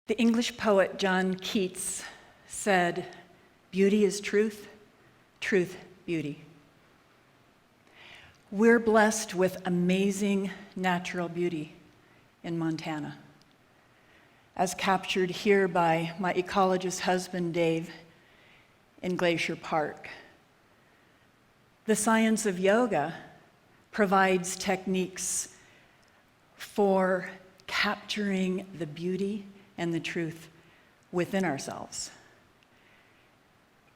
The English poet John Keats said, "Beauty is truth, truth, beauty." We're blessed with amazing natural beauty in Montana, as captured here by my ecologist husband, Dave, in Glacier Park. The science of yoga provides techniques for capturing the beauty and the truth within ourselves.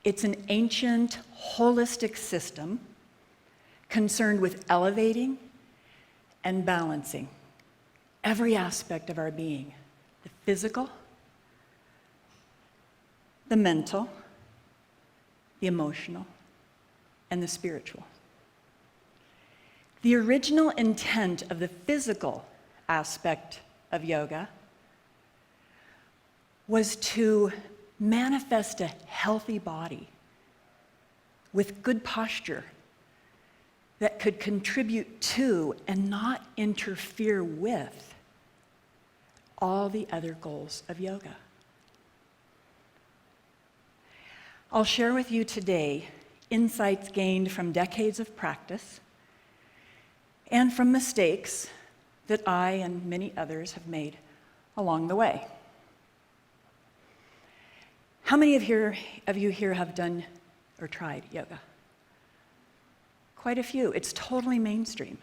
It's an ancient, holistic system concerned with elevating and balancing every aspect of our being: the physical, the mental, the emotional, and the spiritual. The original intent of the physical aspect of yoga was to manifest a healthy body with good posture that could contribute to and not interfere with all the other goals of yoga. I'll share with you today insights gained from decades of practice and from mistakes that I and many others have made along the way. How many of you here have done or tried yoga? Quite a few. It's totally mainstream.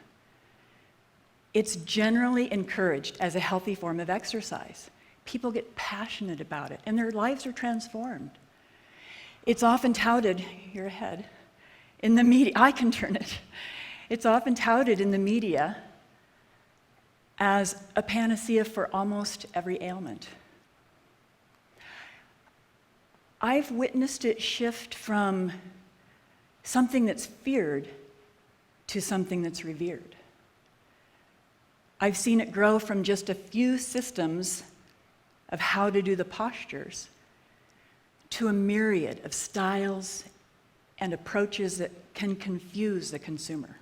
It's generally encouraged as a healthy form of exercise. People get passionate about it, and their lives are transformed. It's often touted, you're ahead, in the media. I can turn it. It's often touted in the media as a panacea for almost every ailment. I've witnessed it shift from something that's feared to something that's revered. I've seen it grow from just a few systems of how to do the postures to a myriad of styles and approaches that can confuse the consumer.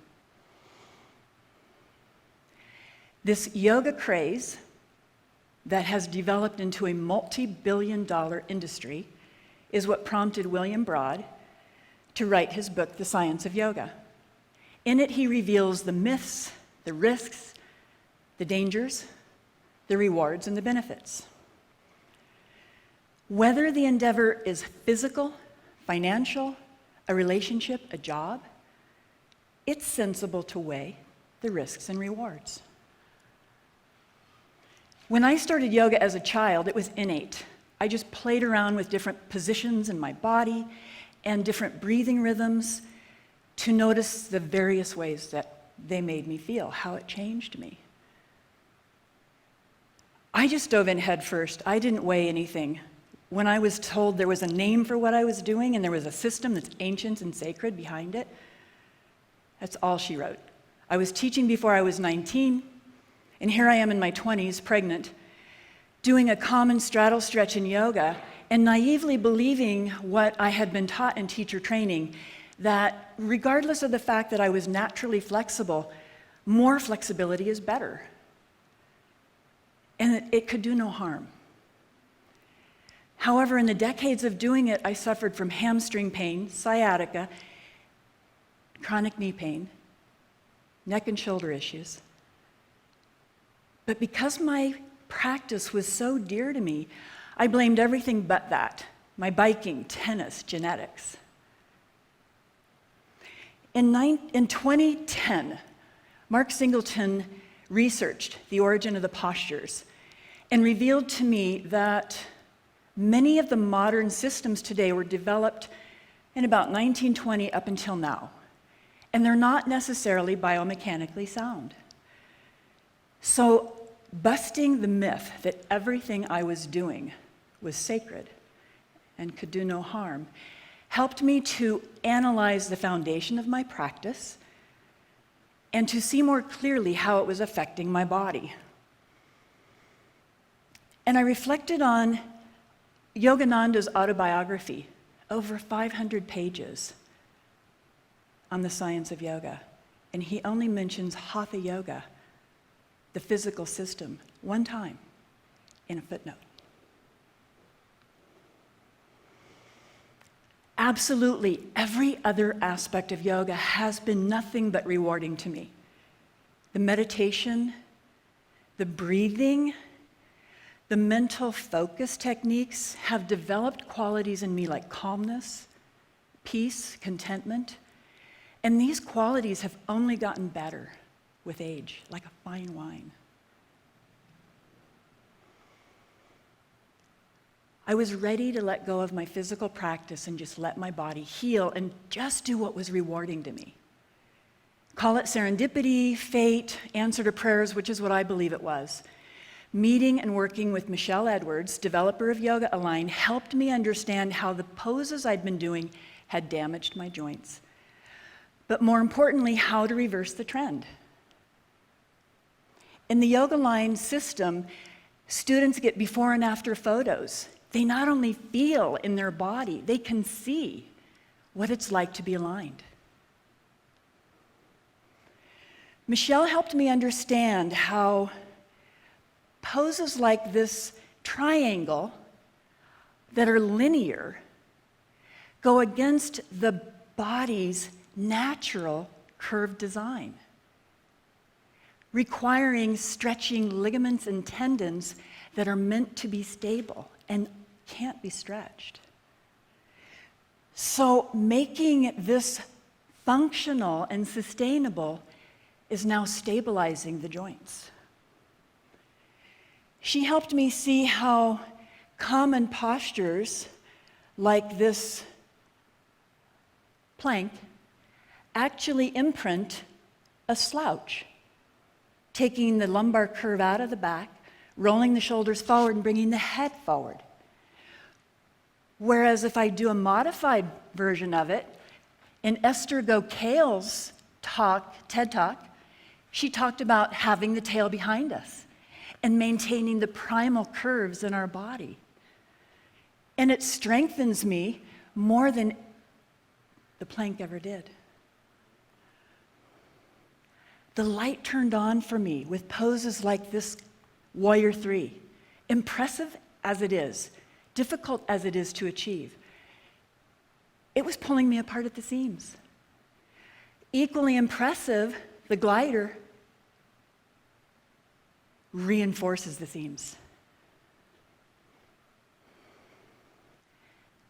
This yoga craze that has developed into a multi-billion-dollar industry is what prompted William Broad to write his book, The Science of Yoga. In it, he reveals the myths, the risks, the dangers, the rewards, and the benefits. Whether the endeavor is physical, financial, a relationship, a job, it's sensible to weigh the risks and rewards. When I started yoga as a child, it was innate. I just played around with different positions in my body and different breathing rhythms to notice the various ways that they made me feel, how it changed me. I just dove in head first. I didn't weigh anything. When I was told there was a name for what I was doing and there was a system that's ancient and sacred behind it, that's all she wrote. I was teaching before I was 19, and here I am in my 20s, pregnant, doing a common straddle stretch in yoga and naively believing what I had been taught in teacher training, that regardless of the fact that I was naturally flexible, more flexibility is better. And it could do no harm. However, in the decades of doing it, I suffered from hamstring pain, sciatica, chronic knee pain, neck and shoulder issues. But because my practice was so dear to me, I blamed everything but that: my biking, tennis, genetics. In 2010, Mark Singleton researched the origin of the postures and revealed to me that many of the modern systems today were developed in about 1920 up until now, and they're not necessarily biomechanically sound. So, busting the myth that everything I was doing was sacred and could do no harm helped me to analyze the foundation of my practice and to see more clearly how it was affecting my body. And I reflected on Yogananda's autobiography, over 500 pages on the science of yoga, and he only mentions hatha yoga, the physical system, one time in a footnote. Absolutely, every other aspect of yoga has been nothing but rewarding to me. The meditation, the breathing, the mental focus techniques have developed qualities in me like calmness, peace, contentment, and these qualities have only gotten better with age, like a fine wine. I was ready to let go of my physical practice and just let my body heal and just do what was rewarding to me. Call it serendipity, fate, answer to prayers, which is what I believe it was. Meeting and working with Michelle Edwards, developer of Yoga Align, helped me understand how the poses I'd been doing had damaged my joints. But more importantly, how to reverse the trend. In the Yoga Align system, students get before and after photos. They not only feel in their body, they can see what it's like to be aligned. Michelle helped me understand how poses like this triangle that are linear go against the body's natural curved design, requiring stretching ligaments and tendons that are meant to be stable and can't be stretched. So making this functional and sustainable is now stabilizing the joints. She helped me see how common postures like this plank actually imprint a slouch, taking the lumbar curve out of the back, rolling the shoulders forward and bringing the head forward. Whereas if I do a modified version of it, in Esther Go-Kale's talk, TED Talk, she talked about having the tail behind us and maintaining the primal curves in our body. And it strengthens me more than the plank ever did. The light turned on for me with poses like this Warrior 3. Impressive as it is, difficult as it is to achieve, it was pulling me apart at the seams. Equally impressive, the glider reinforces the seams.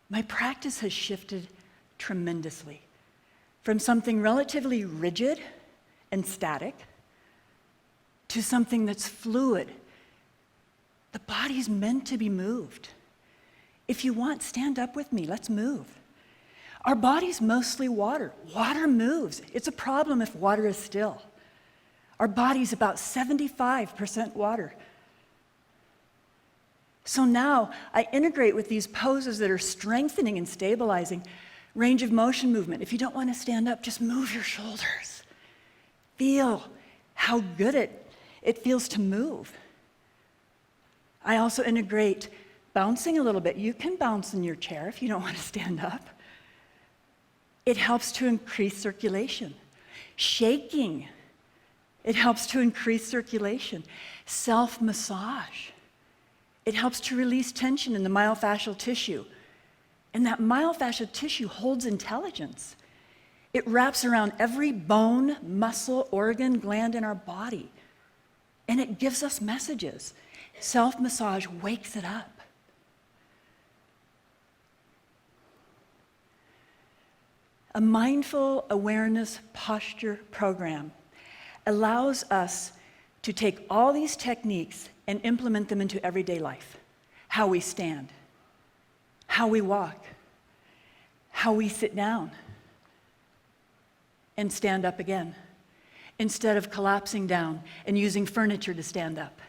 My practice has shifted tremendously from something relatively rigid and static to something that's fluid. The body's meant to be moved. If you want, stand up with me, let's move. Our body's mostly water. Water moves. It's a problem if water is still. Our body's about 75% water. So now I integrate with these poses that are strengthening and stabilizing range of motion movement. If you don't want to stand up, just move your shoulders. Feel how good it feels to move. I also integrate bouncing a little bit. You can bounce in your chair if you don't want to stand up. It helps to increase circulation. Shaking, it helps to increase circulation. Self-massage, it helps to release tension in the myofascial tissue. And that myofascial tissue holds intelligence. It wraps around every bone, muscle, organ, gland in our body. And it gives us messages. Self-massage wakes it up. A mindful awareness posture program allows us to take all these techniques and implement them into everyday life. How we stand, how we walk, how we sit down and stand up again, instead of collapsing down and using furniture to stand up.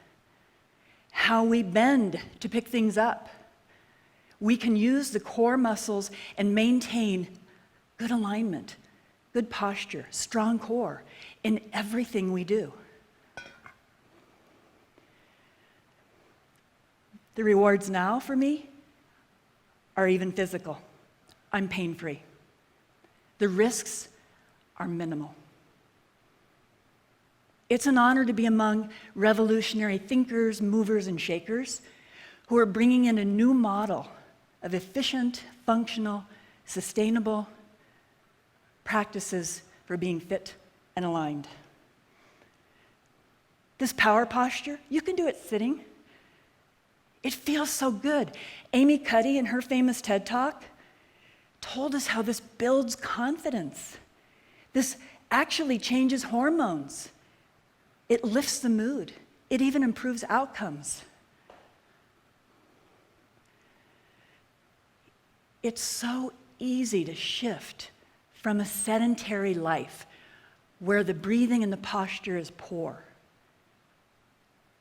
How we bend to pick things up. We can use the core muscles and maintain good alignment, good posture, strong core in everything we do. The rewards now for me are even physical. I'm pain-free. The risks are minimal. It's an honor to be among revolutionary thinkers, movers, and shakers who are bringing in a new model of efficient, functional, sustainable practices for being fit and aligned. This power posture, you can do it sitting. It feels so good. Amy Cuddy, in her famous TED Talk, told us how this builds confidence. This actually changes hormones. It lifts the mood. It even improves outcomes. It's so easy to shift from a sedentary life where the breathing and the posture is poor.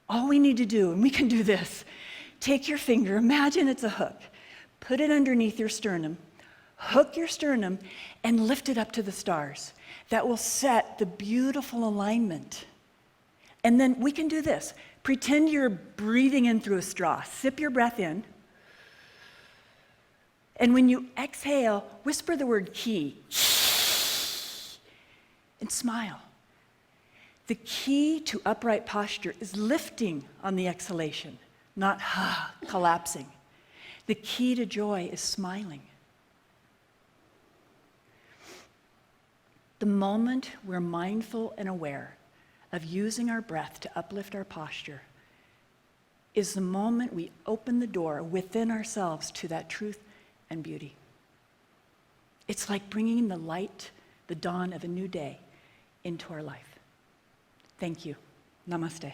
All we need to do, and we can do this, take your finger, imagine it's a hook, put it underneath your sternum, hook your sternum, and lift it up to the stars. That will set the beautiful alignment. And then we can do this. Pretend you're breathing in through a straw. Sip your breath in. And when you exhale, whisper the word key and smile. The key to upright posture is lifting on the exhalation, not collapsing. The key to joy is smiling. The moment we're mindful and aware of using our breath to uplift our posture is the moment we open the door within ourselves to that truth and beauty. It's like bringing the light, the dawn of a new day into our life. Thank you. Namaste.